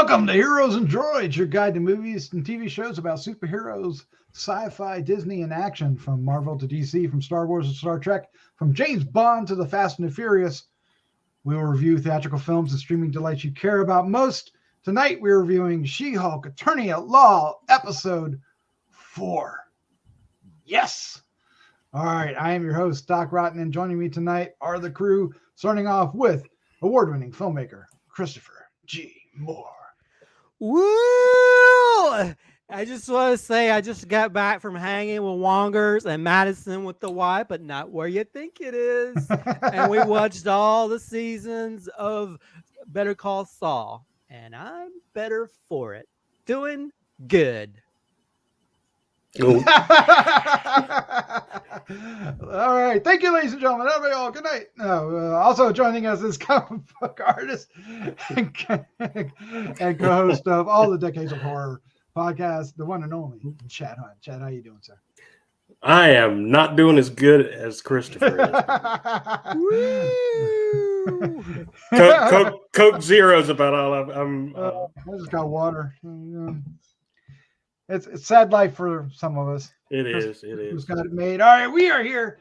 Welcome to Heroes and Droids, your guide to movies and TV shows about superheroes, sci-fi, Disney, and action, from Marvel to DC, from Star Wars to Star Trek, from James Bond to the Fast and the Furious. We will review theatrical films and streaming delights you care about most. Tonight, we're reviewing She-Hulk, Attorney at Law, Episode 4. Yes! All right, I am your host, Doc Rotten, and joining me tonight are the crew, starting off with award-winning filmmaker, Christopher G. Moore. Woo! I just want to say I just got back from hanging with Wongers and Madison with the Y, but not where you think it is. And we watched all the seasons of Better Call Saul, and I'm better for it. Doing good. All right. Thank you, ladies and gentlemen. Everybody, all good night. Also joining us is comic book artist and co-host of All the Decades of Horror podcast, the one and only Chad Hunt. Chad, how you doing, sir? I am not doing as good as Christopher is. Coke Zero's about all I just got water. It's a sad life for some of us. It is. Who's got it made? All right, we are here.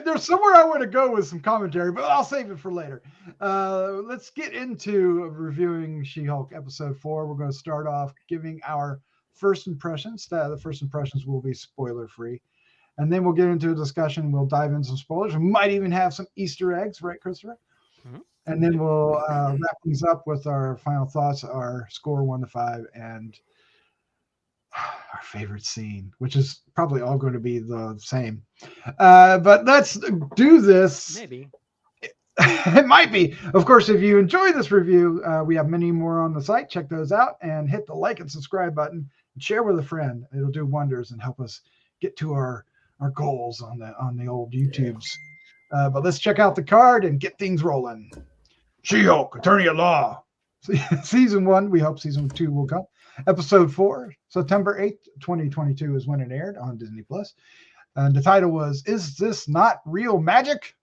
There's somewhere I want to go with some commentary, but I'll save it for later. Let's get into reviewing She-Hulk episode 4. We're going to start off giving our first impressions. The first impressions will be spoiler-free. And then we'll get into a discussion. We'll dive into some spoilers. We might even have some Easter eggs, right, Christopher? Mm-hmm. And then we'll wrap things up with our final thoughts, our score 1 to 5, and our favorite scene, which is probably all going to be the same. But let's do this. Maybe. It might be. Of course, if you enjoy this review, we have many more on the site. Check those out and hit the like and subscribe button and share with a friend. It'll do wonders and help us get to our goals on the old YouTubes. Yeah. But let's check out the card and get things rolling. She-Hulk, Attorney at Law. Season 1, we hope Season 2 will come. Episode 4, September 8th, 2022 is when it aired on Disney+. And the title was, Is This Not Real Magic?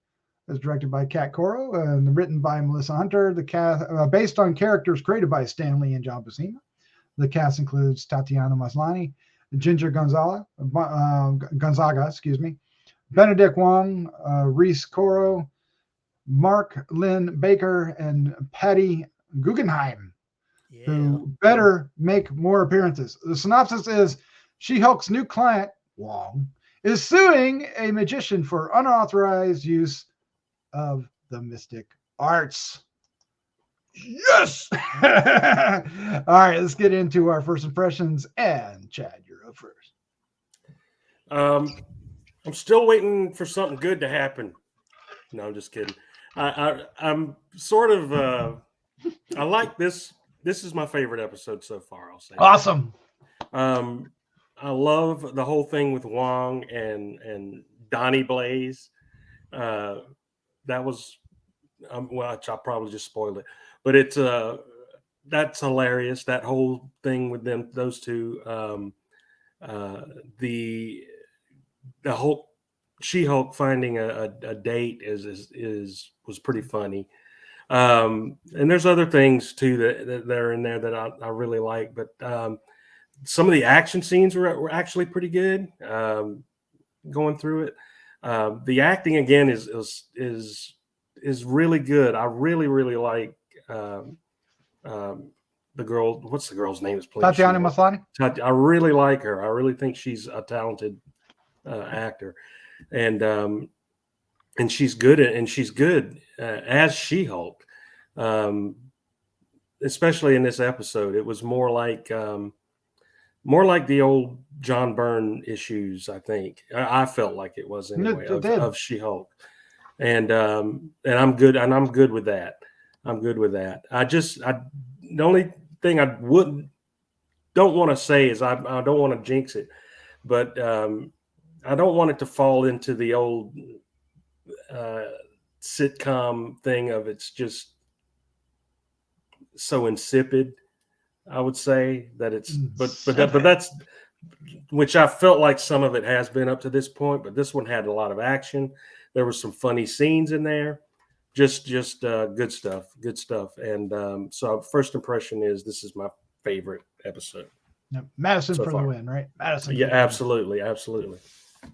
It was directed by Kat Coro and written by Melissa Hunter. The cast, based on characters created by Stan Lee and John Buscema. The cast includes Tatiana Maslany, Ginger Gonzaga, Benedict Wong, Reese Coro, Mark Lynn Baker, and Patty Guggenheim, who better make more appearances. The synopsis is She-Hulk's new client, Wong, is suing a magician for unauthorized use of the mystic arts. Yes! All right, let's get into our first impressions. And Chad, you're up first. I'm still waiting for something good to happen. No, I'm just kidding. I'm sort of I like this. This is my favorite episode so far, I'll say. Awesome. I love the whole thing with Wong and Donnie Blaze. That was well, I'll probably just spoil it, but it's that's hilarious. That whole thing with those two, the whole She-Hulk finding a date was pretty funny. And there's other things too that are in there that I really like, but some of the action scenes were actually pretty good. Going through it, the acting again is really good. I really like the girl. What's the girl's name? Is playing Tatiana Maslany. I really like her. I really think she's a talented actor, and she's good as She-Hulk, especially in this episode. It was more like the old John Byrne issues. I think I felt like it was anyway of She-Hulk, and I'm good with that. I'm good with that. The only thing I don't want to say is I don't want to jinx it, but I don't want it to fall into the old sitcom thing of it's just so insipid. I would say that it's, but that's, which I felt like some of it has been up to this point, but this one had a lot of action. There were some funny scenes in there. just good stuff. And so first impression is this is my favorite episode. Yep. Madison so for far. the win, right? Madison. Yeah, absolutely. All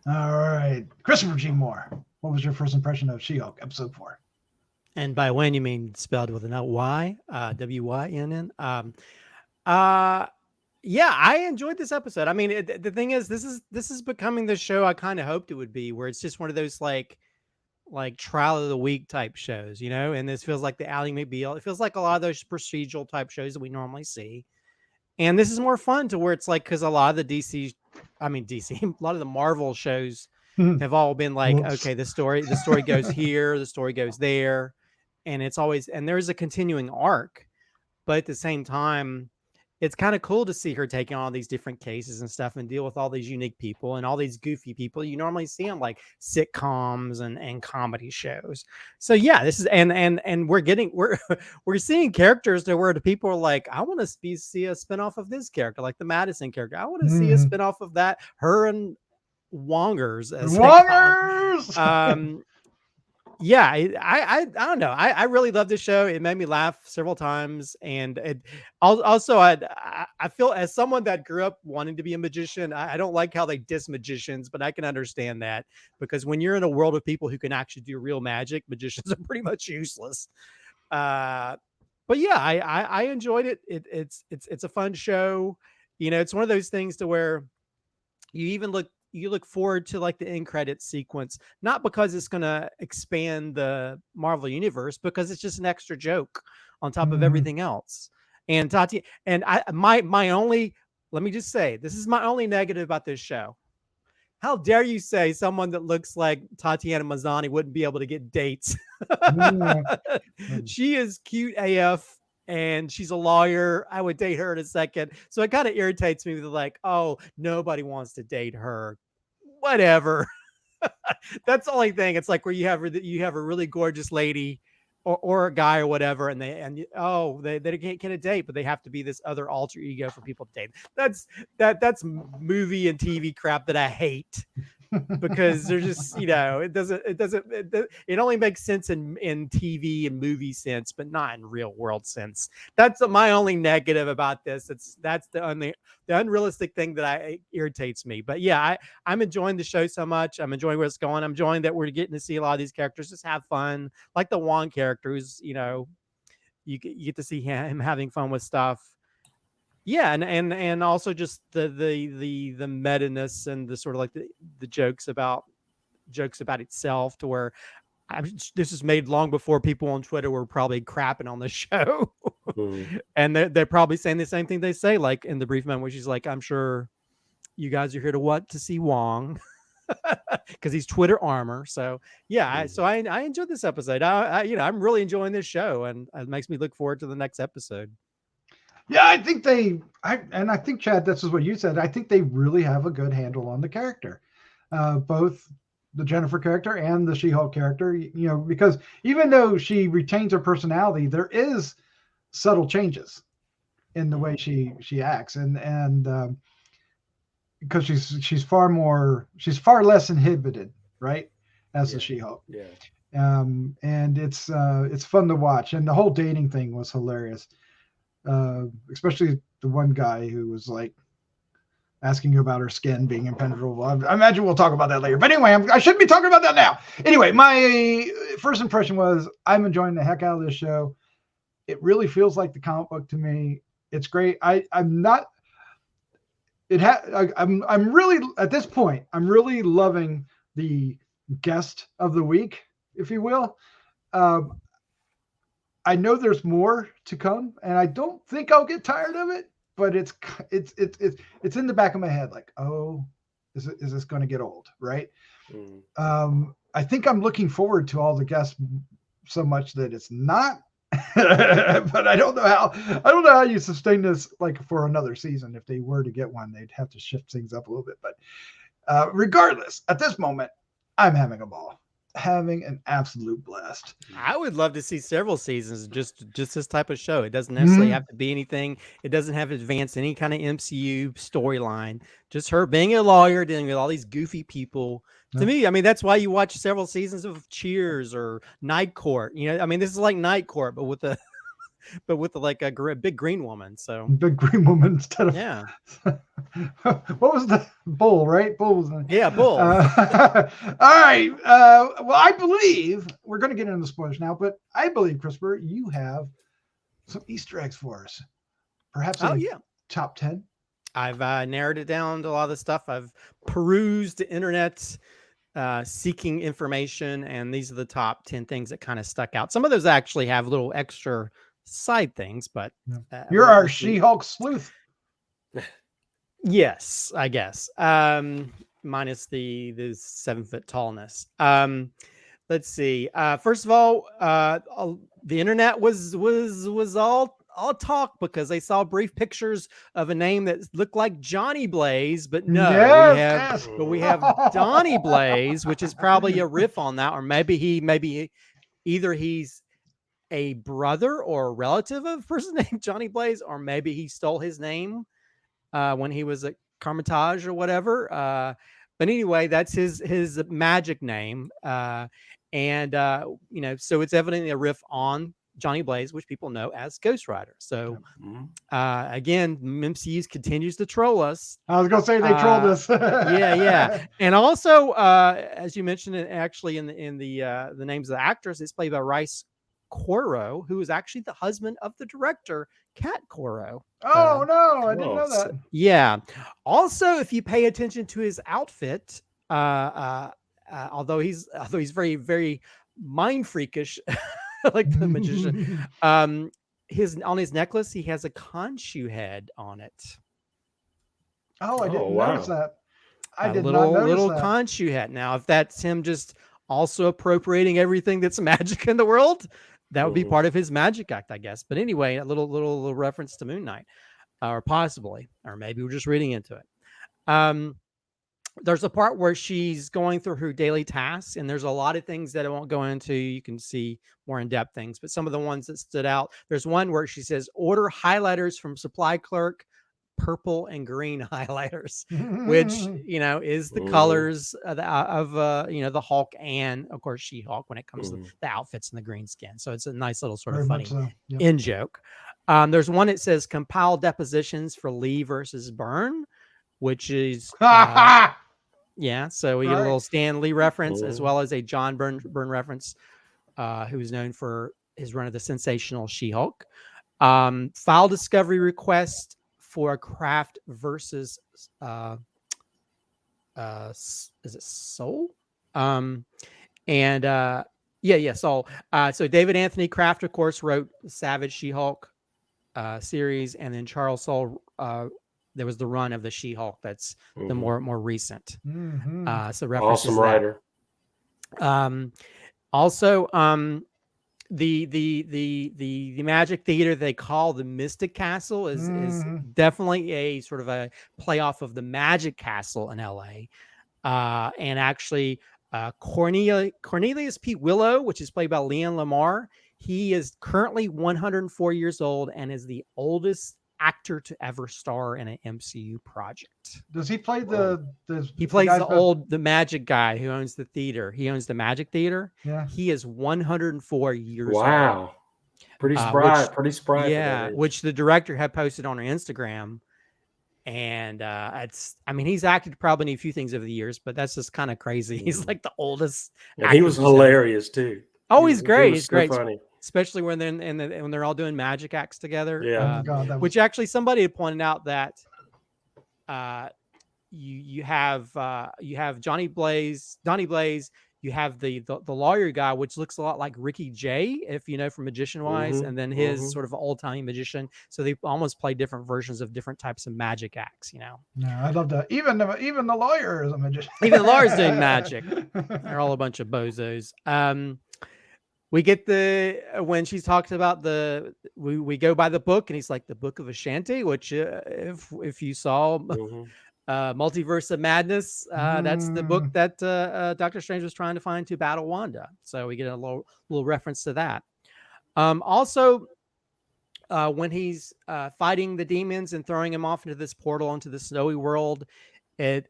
right, Christopher G. Moore. What was your first impression of She-Hulk episode 4? And by win, you mean spelled with an Y, W-Y-N-N. Yeah, I enjoyed this episode. I mean, the thing is, this is becoming the show I kind of hoped it would be, where it's just one of those like trial of the week type shows, you know. And this feels like the Ally McBeal. It feels like a lot of those procedural type shows that we normally see. And this is more fun to where it's like, because a lot of the DC, a lot of the Marvel shows have all been like, okay, the story goes here, the story goes there, and it's always, and there's a continuing arc, but at the same time, it's kind of cool to see her taking all these different cases and stuff and deal with all these unique people and all these goofy people you normally see on like sitcoms and comedy shows. So yeah, this is, and we're seeing characters to where the people are like, I want to see a spinoff of this character, like the Madison character. I want to see a spinoff of that, her and Wongers. Yeah, I don't know. I really love this show. It made me laugh several times, and also I feel, as someone that grew up wanting to be a magician, I don't like how they diss magicians, but I can understand that, because when you're in a world of people who can actually do real magic, magicians are pretty much useless. But yeah, I enjoyed it. It's a fun show. You know, it's one of those things to where you look forward to like the end credits sequence, not because it's going to expand the Marvel universe, because it's just an extra joke on top of everything else. And Tati, and my only, let me just say, this is my only negative about this show. How dare you say someone that looks like Tatiana Maslany wouldn't be able to get dates? She is cute AF. And she's a lawyer. I would date her in a second. So it kind of irritates me with like, oh, nobody wants to date her. Whatever. That's the only thing. It's like where you have a really gorgeous lady or a guy or whatever, and they can't get a date, but they have to be this other alter ego for people to date. That's movie and TV crap that I hate. Because they're just, you know, it only makes sense in TV and movie sense, but not in real world sense. That's my only negative about this. That's the unrealistic thing that irritates me. But yeah, I'm enjoying the show so much. I'm enjoying where it's going. I'm enjoying that we're getting to see a lot of these characters just have fun, like the Wong character, who's, you know, you get to see him having fun with stuff. Yeah, and also just the meta-ness and the sort of like the jokes about itself, to where this is made long before people on Twitter were probably crapping on the show. And they're probably saying the same thing they say, like in the brief moment where she's like, I'm sure you guys are here to see Wong. Because he's Twitter armor. So yeah, I enjoyed this episode. I'm really enjoying this show, and it makes me look forward to the next episode. Yeah, I think Chad, this is what you said. I think they really have a good handle on the character, both the Jennifer character and the She-Hulk character. You know, because even though she retains her personality, there is subtle changes in the way she acts, and because she's far less inhibited, right, as the She-Hulk. Yeah. And it's fun to watch, and the whole dating thing was hilarious. Especially the one guy who was like asking about her skin being impenetrable. I imagine we'll talk about that later. But anyway, I shouldn't be talking about that now. Anyway, my first impression was I'm enjoying the heck out of this show. It really feels like the comic book to me. It's great. I'm really, at this point, I'm really loving the guest of the week, if you will. I know there's more to come, and I don't think I'll get tired of it, but it's in the back of my head, like, oh, is this going to get old, right? I think I'm looking forward to all the guests so much that it's not, but I don't know how you sustain this like for another season. If they were to get one, they'd have to shift things up a little bit. But regardless, at this moment, I'm having a ball. having an absolute blast. I would love to see several seasons just this type of show. It doesn't necessarily have to be anything. It doesn't have to advance any kind of MCU storyline. Just her being a lawyer, dealing with all these goofy people. To me, I mean, that's why you watch several seasons of Cheers or Night Court. You know, I mean, this is like Night Court, but with a like a big green woman. So big green woman instead of what was the Bull, right? Bull was the Bull. All right. Well, I believe we're going to get into the spoilers now, but I believe, Christopher, you have some Easter eggs for us. Perhaps top 10. I've narrowed it down to a lot of the stuff. I've perused the internet seeking information, and these are the top 10 things that kind of stuck out. Some of those actually have little extra side things, but you're our She-Hulk sleuth. Yes, I guess. Minus the 7-foot tallness. Let's see. First of all, the internet was all talk because they saw brief pictures of a name that looked like Johnny Blaze, but no, we have Donnie Blaze, which is probably a riff on that, or maybe either he's a brother or a relative of a person named Johnny Blaze, or maybe he stole his name when he was at Carmitage or whatever. But anyway, that's his magic name. And so it's evidently a riff on Johnny Blaze, which people know as Ghost Rider. So again, MCU continues to troll us. I was gonna say they trolled us. yeah. And also, as you mentioned, actually in the names of the actors, it's played by Rice Coro, who is actually the husband of the director, Kat Coro. Oh no, I didn't know that. So, yeah. Also, if you pay attention to his outfit, although he's very, very mind freakish, like the magician, on his necklace he has a Khonshu head on it. Oh, I didn't notice that. I did not notice little that. Khonshu head. Now, if that's him just also appropriating everything that's magic in the world, that would be part of his magic act, I guess. But anyway, a little reference to Moon Knight, or possibly, or maybe we're just reading into it. There's a part where she's going through her daily tasks, and there's a lot of things that I won't go into. You can see more in-depth things, but some of the ones that stood out. There's one where she says, "Order highlighters from supply clerk, purple and green highlighters," which is the colors of the Hulk and of course She-Hulk when it comes to the outfits and the green skin. So it's a nice little sort of funny in joke. There's one that says compile depositions for Lee versus Byrne, which is so we get a little Stan Lee reference as well as a John Byrne reference, who's known for his run of the sensational She-Hulk. File discovery request for a Kraft versus is it Soul? Soul. So David Anthony Kraft, of course, wrote Savage She-Hulk series, and then Charles Soule, there was the run of the She-Hulk that's the more recent. So references awesome writer. Also, the Magic Theater they call the Mystic Castle is definitely a sort of a playoff of the Magic Castle in LA. And actually, Cornelius Pete Willow, which is played by Leon Lamar, he is currently 104 years old and is the oldest actor to ever star in an MCU project. Does he play he plays the magic guy who owns the theater. He owns the Magic Theater. Yeah. He is 104 years old. Wow. Pretty spry. Yeah, which the director had posted on her Instagram. And he's acted probably in a few things over the years, but that's just kind of crazy. He's like the oldest. And he was hilarious too. Oh, he's great. He's great. Funny. Especially when they're all doing magic acts together. Yeah. Which actually somebody had pointed out that you have Donnie Blaze, you have the lawyer guy, which looks a lot like Ricky Jay, if you know from Magician Wise, and then his sort of old-time magician. So they almost play different versions of different types of magic acts, No, I love that. Even the lawyer is a magician. Even the lawyer's doing magic. They're all a bunch of bozos. We get when she talks about we go by the book, and he's like the Book of Ashanti, which if you saw Multiverse of Madness. That's the book that Doctor Strange was trying to find to battle Wanda. So we get a little reference to that. Also, when he's fighting the demons and throwing him off into this portal into the snowy world, it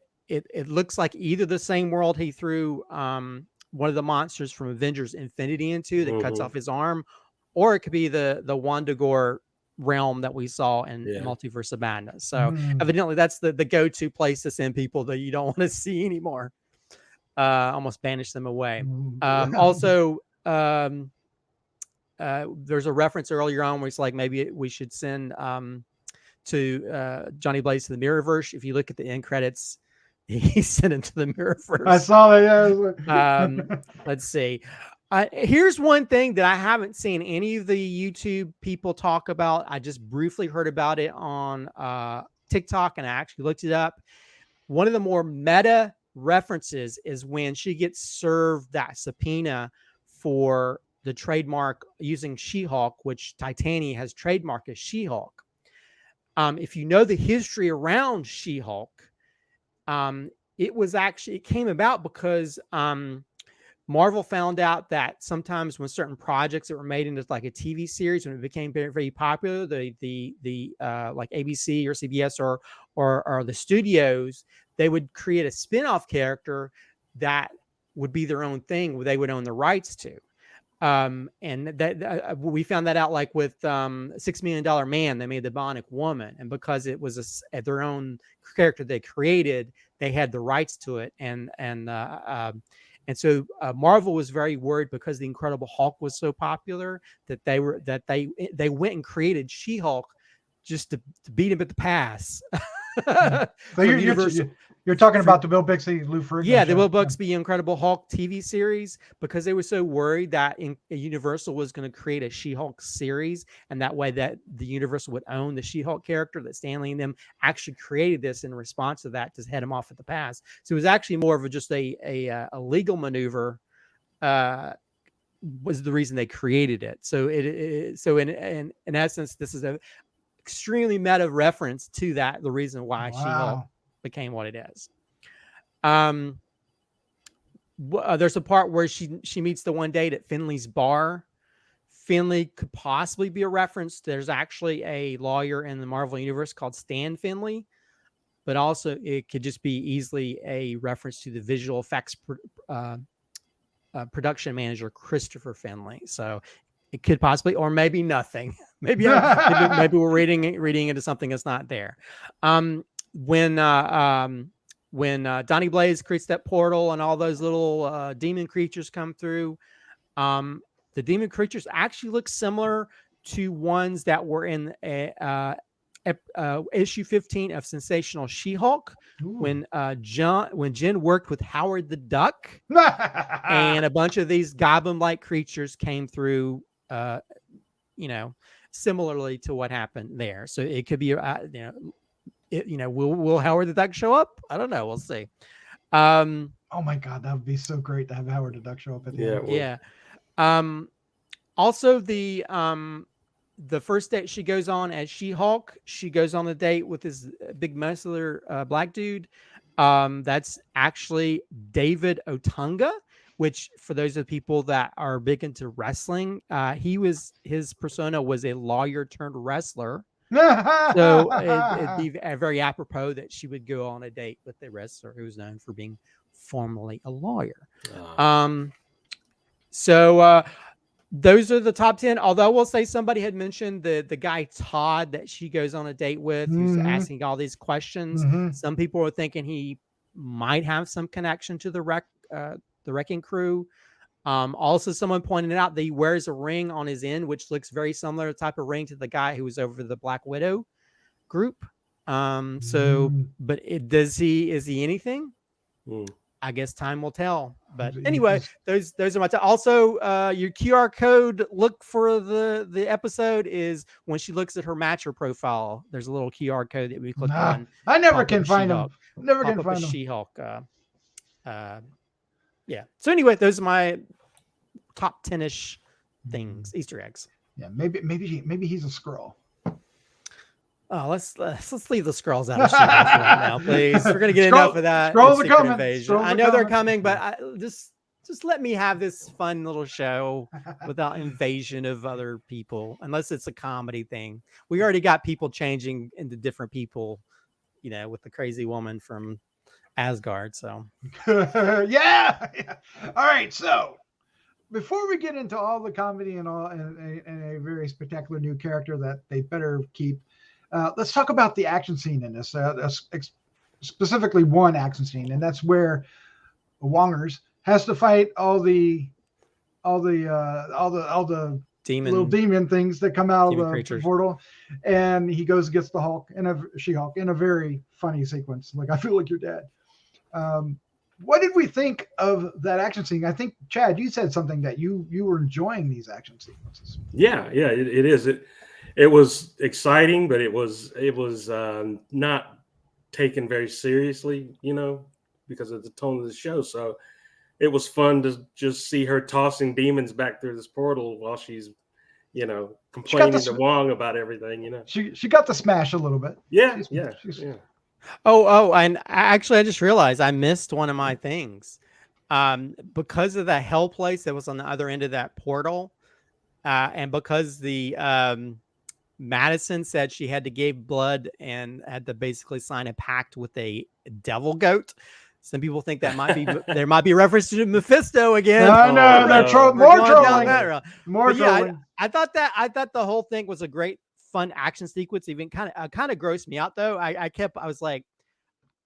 looks like either the same world he threw one of the monsters from Avengers Infinity into that cuts off his arm, or it could be the Wandagore realm that we saw in Multiverse of Madness. So evidently that's the go-to place to send people that you don't want to see anymore. Almost banish them away. Also, there's a reference earlier on where it's like maybe we should send to Johnny Blaze to the Mirrorverse. If you look at the end credits, he sent him to the Mirrorverse. I saw that. Yeah. Let's see. Here's one thing that I haven't seen any of the YouTube people talk about. I just briefly heard about it on TikTok, and I actually looked it up. One of the more meta references is when she gets served that subpoena for the trademark using She-Hulk, which Titania has trademarked as She-Hulk. If you know the history around She-Hulk, it came about because Marvel found out that sometimes when certain projects that were made into like a TV series, when it became very, very popular, the like ABC or CBS or the studios, they would create a spin-off character that would be their own thing, where they would own the rights to. And that we found that out like with $6 Million Man. They made the Bionic Woman, and because it was their own character they created, they had the rights to it. And so Marvel was very worried because the Incredible Hulk was so popular that they went and created She-Hulk just to beat him at the pass. So you're talking about the Bill Bixby, Lou Ferrigno show. The Bill Bixby Incredible Hulk TV series, because they were so worried that Universal was going to create a She-Hulk series, and that way that the Universal would own the She-Hulk character, that Stan Lee and them actually created this in response to that to head him off at the pass. So it was actually more of just a legal maneuver. Was the reason they created it. So so in essence, this is a extremely meta reference to that, the reason why She-Hulk became what it is. There's a part where she meets the one date at Finley's bar. Finley could possibly be a reference. There's actually a lawyer in the Marvel Universe called Stan Finley, but also it could just be easily a reference to the visual effects production manager, Christopher Finley. So it could possibly, or maybe nothing. maybe we're reading into something that's not there. When Donnie Blaze creates that portal and all those little demon creatures come through, the demon creatures actually look similar to ones that were in issue 15 of Sensational She-Hulk. When Jen worked with Howard the Duck, and a bunch of these goblin-like creatures came through. Similarly to what happened there. So it could be, will Howard the Duck show up? I don't know. We'll see. Oh my God, that would be so great to have Howard the Duck show up at the end. Yeah. Also, the first date she goes on as She-Hulk, she goes on a date with this big muscular black dude. That's actually David Otunga, which for those of the people that are big into wrestling, his persona was a lawyer turned wrestler. So it'd be very apropos that she would go on a date with a wrestler who was known for being formerly a lawyer. So those are the top 10. Although I will say somebody had mentioned the guy Todd that she goes on a date with, who's asking all these questions. Some people were thinking he might have some connection to the Wrecking Crew. Also, someone pointed out that he wears a ring on his end, which looks very similar to the type of ring to the guy who was over the Black Widow group. But is he anything? I guess time will tell. But anyway, those are my also your QR code look for the episode is when she looks at her matcher profile. There's a little QR code that we click on. I never can find them. Never can find them. She-Hulk. Yeah. So anyway, those are my top 10-ish things, Easter eggs. Yeah, maybe he's a Skrull. Oh, let's leave the scrolls out of She-Hulk right now, please. We're gonna get enough of that. Scrolls are Secret coming. Invasion. Scrolls I are know they're coming. coming, but just let me have this fun little show without invasion of other people, unless it's a comedy thing. We already got people changing into different people, with the crazy woman from Asgard. So yeah. All right. So before we get into all the comedy and a very spectacular new character that they better keep, let's talk about the action scene in this. Specifically, one action scene, and that's where Wongers has to fight all the little demon things that come out of the portal, and he goes and gets the Hulk and She-Hulk in a very funny sequence. Like, I feel like your dad. What did we think of that action scene? I think, Chad, you said something that you were enjoying these action sequences. Yeah, it is. It was exciting, but it was not taken very seriously, because of the tone of the show. So it was fun to just see her tossing demons back through this portal while she's, complaining to Wong about everything. She got to smash a little bit. Yeah. Oh, and actually, I just realized I missed one of my things. Because of the hell place that was on the other end of that portal, and because the Madison said she had to give blood and had to basically sign a pact with a devil goat. Some people think that there might be reference to Mephisto again. No, they're more trolling. I thought the whole thing was a great fun action sequence. Even kind of grossed me out though. I was like,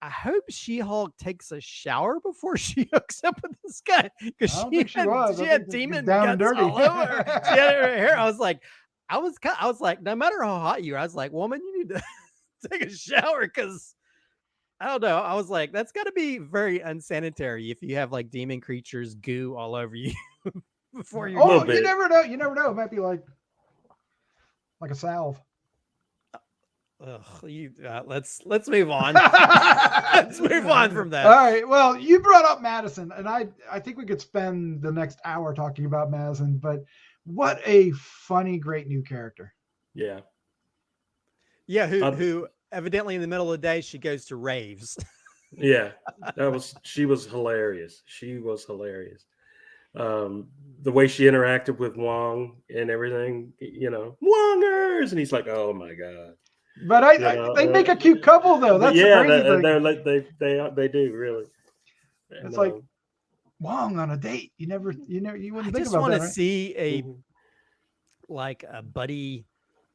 I hope She-Hulk takes a shower before she hooks up with this guy, because she had demon guts all over. She had her hair. I was like, no matter how hot you are, I was like, woman, you need to take a shower, because I don't know. I was like, that's got to be very unsanitary if you have like demon creatures goo all over you before you. Oh, you never know. You never know. It might be like a salve. Let's move on. Let's move on from that. All right. Well, you brought up Madison, and I think we could spend the next hour talking about Madison. But what a funny, great new character. Yeah. Yeah. Who evidently in the middle of the day she goes to raves. Yeah, she was hilarious. She was hilarious. The way she interacted with Wong and everything, Wongers, and he's like, oh my god. But they make a cute couple though. That's the crazy thing. They do really. And, it's like Wong on a date. You wouldn't think about that. I just want to see like a buddy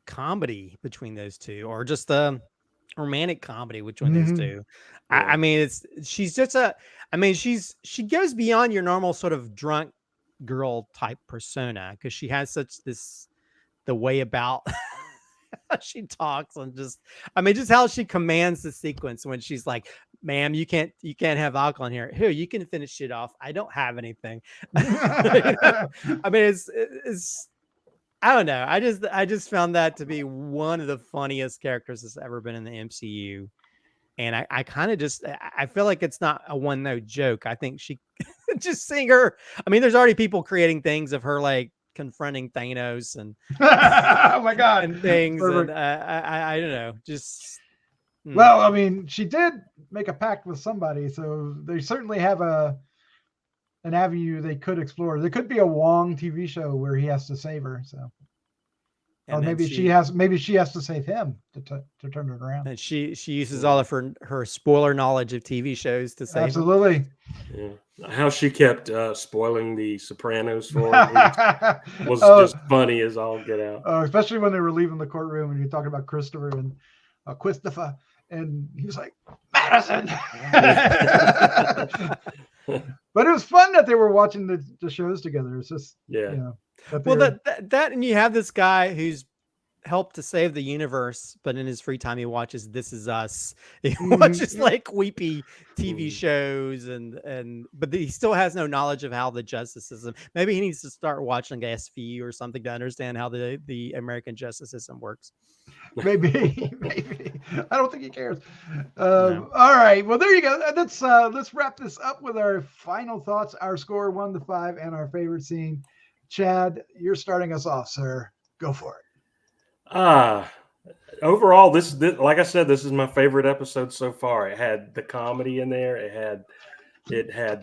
comedy between those two, or just a romantic comedy between those two. Yeah. I mean, she goes beyond your normal sort of drunk girl type persona, because she has the way about she talks, and just how she commands the sequence when she's like, ma'am, you can't have alcohol in here. Here, you can finish it off. I don't have anything. I mean, it's I don't know. I just found that to be one of the funniest characters that's ever been in the MCU. And I kind of I feel like it's not a one-note joke. I think she just seeing her. I mean, there's already people creating things of her like confronting Thanos and oh my god, and things. Perfect. And I don't know. Just well, I mean, she did make a pact with somebody, so they certainly have an avenue they could explore. There could be a Wong TV show where he has to save her. So, or maybe she has to save him to turn it around. And she uses all of her spoiler knowledge of TV shows to save absolutely. Him. Yeah. How she kept spoiling the Sopranos for him was just funny as all get out. Especially when they were leaving the courtroom and you're talking about Christopher and Christopher, and he was like, Madison. But it was fun that they were watching the shows together. It's just that and you have this guy who's helped to save the universe, but in his free time he watches This Is Us. He watches like weepy TV shows, but he still has no knowledge of how the justice system. Maybe he needs to start watching SVU or something to understand how the American justice system works. Maybe. I don't think he cares. No. All right. Well, there you go. Let's wrap this up with our final thoughts, our score 1 to 5, and our favorite scene. Chad, you're starting us off, sir. Go for it. overall, this like I said, this is my favorite episode so far. It had the comedy in there. It had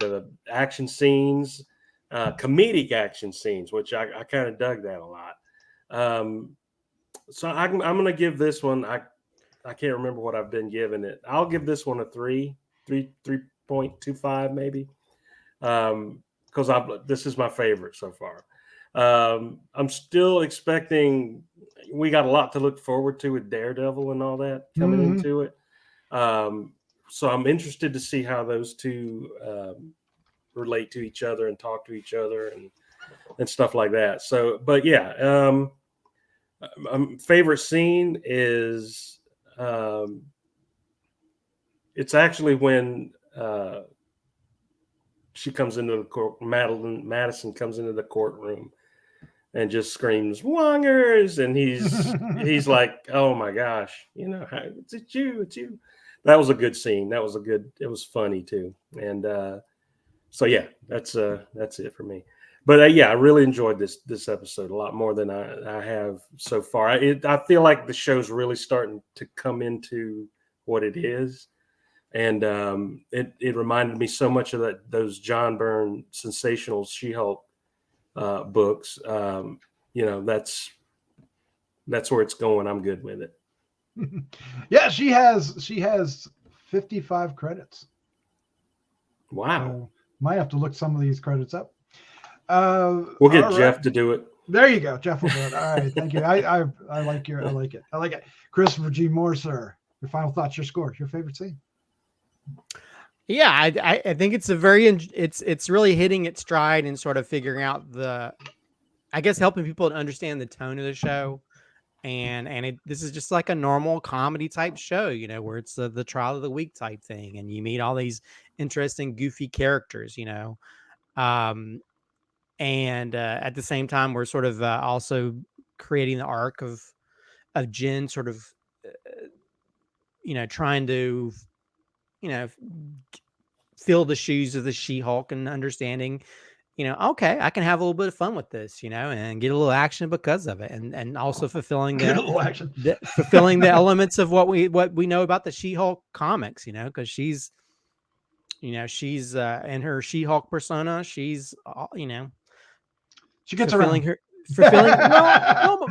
the action scenes, comedic action scenes, which I kind of dug that a lot. So I'm going to give this one. I can't remember what I've been giving it. I'll give this one a 3.25 maybe. Because this is my favorite so far. I'm still expecting. We got a lot to look forward to with Daredevil and all that coming into it. So I'm interested to see how those two relate to each other and talk to each other and stuff like that. So, but yeah, favorite scene is it's actually when she comes into the court. Madison comes into the courtroom and just screams "Wongers," and he's like, "Oh my gosh, it's you." That was a good scene. It was funny too. And so yeah, that's it for me. But yeah, I really enjoyed this episode a lot more than I have so far. I feel like the show's really starting to come into what it is. And it reminded me so much of those John Byrne sensational She-Hulk books. That's where it's going. I'm good with it. Yeah, she has 55 credits. Wow. So might have to look some of these credits up. We'll get Jeff to do it. There you go. Jeff will do it. All right. Thank you. I like it. I like it. Christopher G. Moore, sir. Your final thoughts, your score, your favorite scene. Yeah, I think it's it's really hitting its stride and sort of figuring out helping people to understand the tone of the show. And this is just like a normal comedy type show, where it's the trial of the week type thing. And you meet all these interesting, goofy characters, and at the same time, we're sort of also creating the arc of Jen sort of, trying to, fill the shoes of the She-Hulk and understanding, okay, I can have a little bit of fun with this, and get a little action because of it. And also fulfilling fulfilling the elements of what we know about the She-Hulk comics, because she's in her She-Hulk persona, she's, she gets fulfilling around. Fulfilling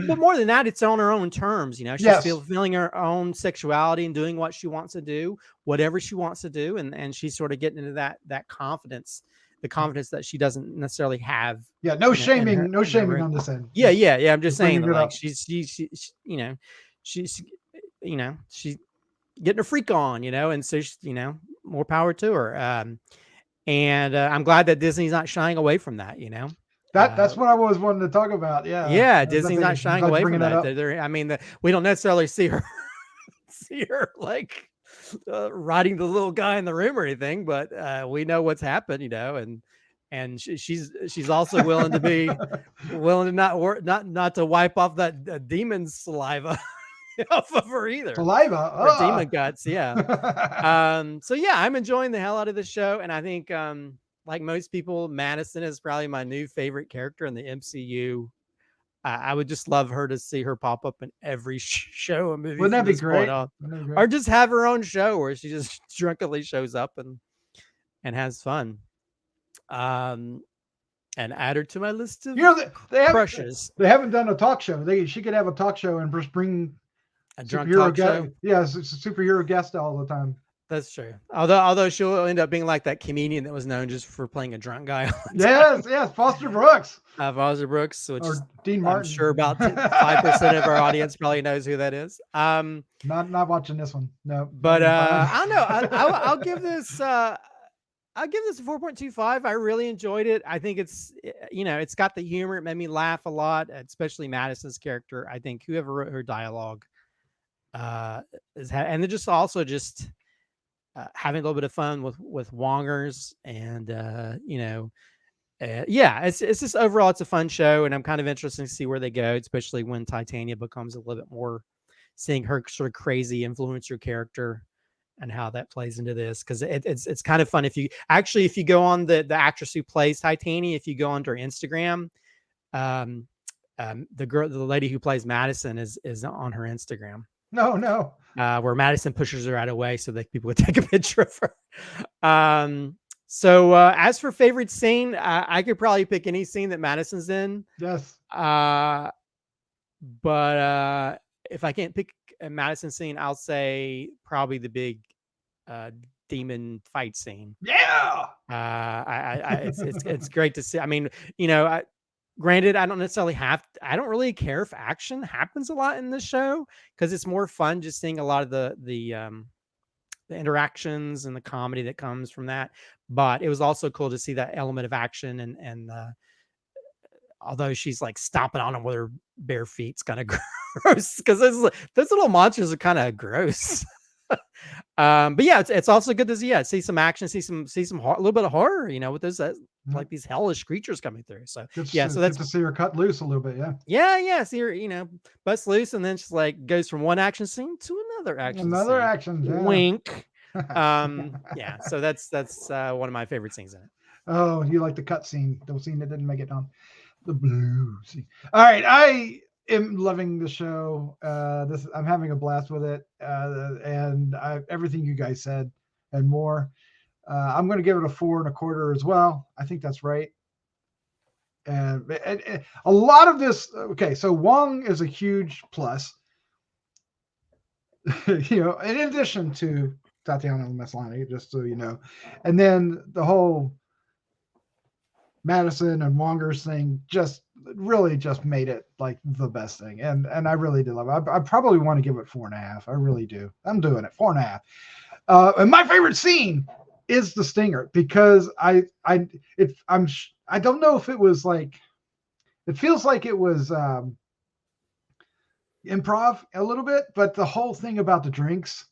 but more than that, it's on her own terms. She's fulfilling her own sexuality and doing what she wants to do, whatever she wants to do, and she's sort of getting into that confidence, the confidence that she doesn't necessally have. Yeah, no shaming on this end. Yeah. I'm just saying that, like, she's getting a freak on, and so she's, more power to her. And I'm glad that Disney's not shying away from that, That's what I always wanted to talk about. Yeah. Disney's not shying away from that. We don't necessarily see her like riding the little guy in the room or anything, but we know what's happened, and she's also willing to not to wipe off that demon's saliva off of her either. Saliva, or demon guts, yeah. So yeah, I'm enjoying the hell out of the show, and I think like most people, Madison is probably my new favorite character in the MCU. I would just love her to see her pop up in every show and movie. Wouldn't that be great? Or just have her own show where she just drunkenly shows up and has fun. And add her to my list of crushes. They haven't done a talk show. She could have a talk show and just bring a drunk talk show. Yeah, it's a superhero guest all the time. That's true. Although she'll end up being like that comedian that was known just for playing a drunk guy. Yes, Foster Brooks. Foster Brooks, which or Dean Martin. I'm sure about 5% of our audience probably knows who that is. Not watching this one. No. But I don't know. I'll give this. I'll give this a 4.25. I really enjoyed it. I think it's it's got the humor. It made me laugh a lot, especially Madison's character. I think whoever wrote her dialogue and they're just having a little bit of fun with Wongers and it's just overall it's a fun show, and I'm kind of interested to see where they go, especially when Titania becomes a little bit more, seeing her sort of crazy influencer character and how that plays into this, because it's kind of fun if you go on the actress who plays Titania, if you go onto her Instagram, the lady who plays Madison is on her Instagram. No. Where Madison pushes her out of the way so that people would take a picture of her. So as for favorite scene, I could probably pick any scene that Madison's in. Yes. But if I can't pick a Madison scene, I'll say probably the big demon fight scene. Yeah. It's great to see. I mean, granted, I don't really care if action happens a lot in this show, because it's more fun just seeing a lot of the interactions and the comedy that comes from that. But it was also cool to see that element of action, and although she's like stomping on them with her bare feet, it's kind of gross, because those little monsters are kind of gross. But yeah, it's also good to see some action, see some a little bit of horror, with those like these hellish creatures coming through. So so that's good to see her cut loose a little bit. Yeah. See her, bust loose, and then she's like goes from one action scene to another action. Yeah. Wink. Yeah. So that's one of my favorite scenes in it. Oh, you like the cut scene? The scene that didn't make it on the blue scene. All right, I am loving the show. I'm having a blast with it, and everything you guys said and more. I'm going to give it a 4.25 as well. I think that's right. And a lot of this. Okay, so Wong is a huge plus. In addition to Tatiana Maslany, just so you know, and then the whole Madison and Wonger's thing really just made it like the best thing, and I really did love it. I probably want to give it 4.5. I really do. I'm doing it 4.5. And my favorite scene is the stinger, because I don't know if it was like, it feels like it was improv a little bit, but the whole thing about the drinks,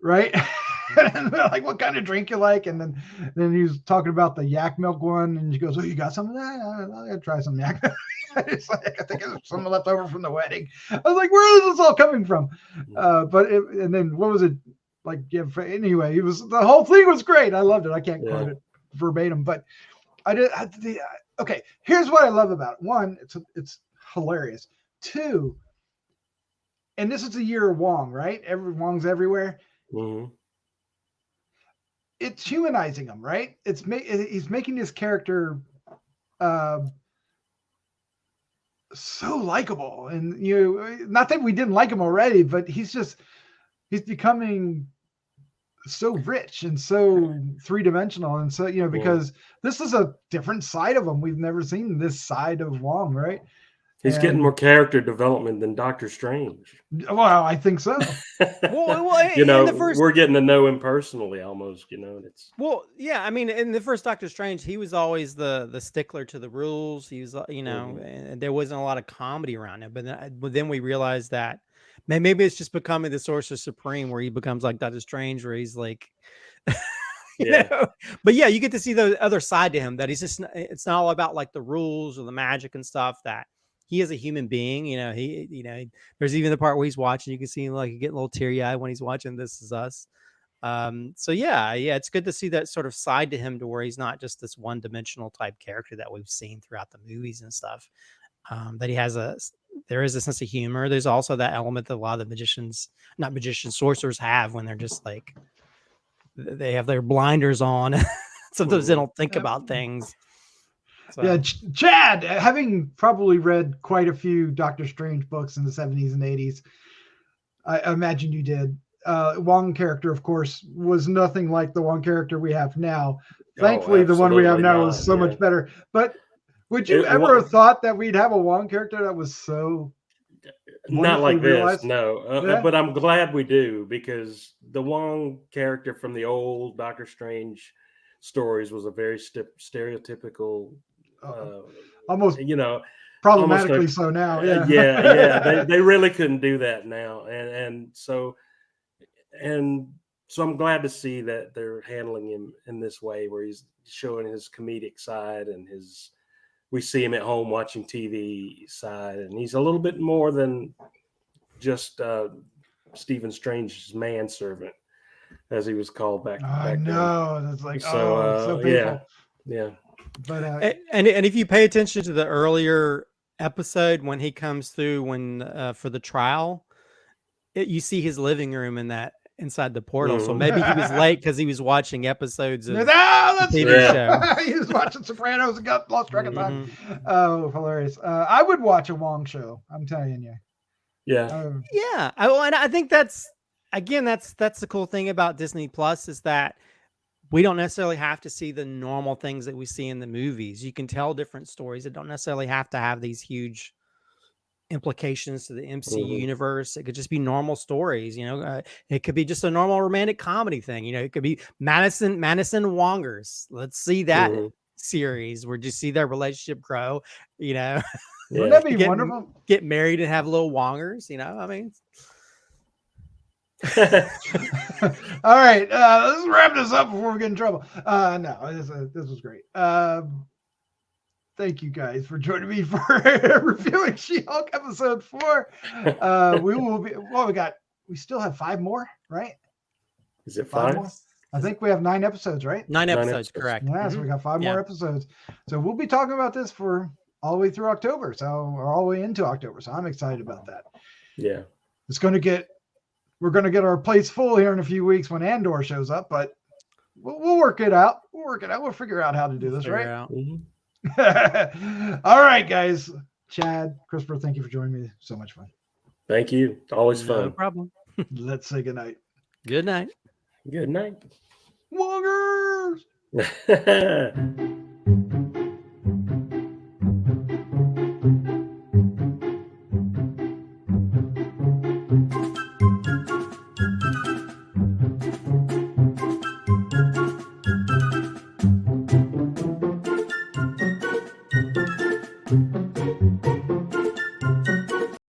right? Like, what kind of drink you like? And then he was talking about the yak milk one, and he goes, "Oh, you got some of that? I'm gonna try some yak milk." It's like, I think it was some left over from the wedding. I was like, where is this all coming from? And then what was it like? Yeah, anyway, the whole thing was great. I loved it. I can't quote it verbatim, but okay, here's what I love about it. One, it's hilarious. Two, and this is the year of Wong, right? Wong's everywhere. Mm-hmm. It's humanizing him, right? He's making this character so likable, and not that we didn't like him already, but he's becoming so rich and so three-dimensional, and so because this is a different side of him. We've never seen this side of Wong, right? He's getting more character development than Doctor Strange. Well, I think so. We're getting to know him personally, almost. I mean, in the first Doctor Strange, he was always the stickler to the rules. He was, and there wasn't a lot of comedy around him. But then we realized that maybe it's just becoming the Sorcerer Supreme, where he becomes like Doctor Strange, where he's like, But yeah, you get to see the other side to him, that it's not all about like the rules or the magic and stuff. That he is a human being, there's even the part where he's watching, you can see him like getting a little teary eyed when he's watching This Is Us. So yeah, it's good to see that sort of side to him, to where he's not just this one dimensional type character that we've seen throughout the movies and stuff. That there is a sense of humor. There's also that element that a lot of the sorcerers have, when they're just like, they have their blinders on. Sometimes they don't think about things. So. Yeah, Chad, having probably read quite a few Doctor Strange books in the 70s and 80s, I imagine you did. Wong character, of course, was nothing like the Wong character we have now. Thankfully, the one we have now is so much better. But would you ever have thought that we'd have a Wong character that was so not like this? No. But I'm glad we do, because the Wong character from the old Doctor Strange stories was a very stereotypical, almost problematically so now. They really couldn't do that now, and so I'm glad to see that they're handling him in this way, where he's showing his comedic side, and we see him at home watching TV side, and he's a little bit more than just Stephen Strange's manservant, as he was called back. I know. That's like, so painful. Yeah. But and if you pay attention to the earlier episode when he comes through for the trial, you see his living room inside the portal. So maybe he was late because he was watching episodes of the TV show. He was watching Sopranos and got lost track of time. Oh, hilarious! I would watch a Wong show. I'm telling you. Yeah. Yeah. And I think that's the cool thing about Disney Plus is that we don't necessarily have to see the normal things that we see in the movies. You can tell different stories that don't necessarily have to have these huge implications to the MCU universe. It could just be normal stories, it could be just a normal romantic comedy thing. It could be Madison Wongers. Let's see that series where you see their relationship grow, Wouldn't that be wonderful? Get married and have little Wongers, I mean. All right, let's wrap this up before we get in trouble. No, this was great. Thank you guys for joining me for reviewing She-Hulk episode 4. We will be. We still have 5 more, right? Is it 5 more? I think we have 9 episodes, right? 9 episodes, correct. Yeah, so we got 5 more episodes. So we'll be talking about this for all the way through October, or all the way into October. So I'm excited about that. Yeah, we're going to get our plates full here in a few weeks when Andor shows up, but we'll work it out. We'll figure out how to do this, right? All right, guys. Chad, Christopher, thank you for joining me. So much fun. Thank you. Always fun. No problem. Let's say goodnight. Good night. Good night. Wongers!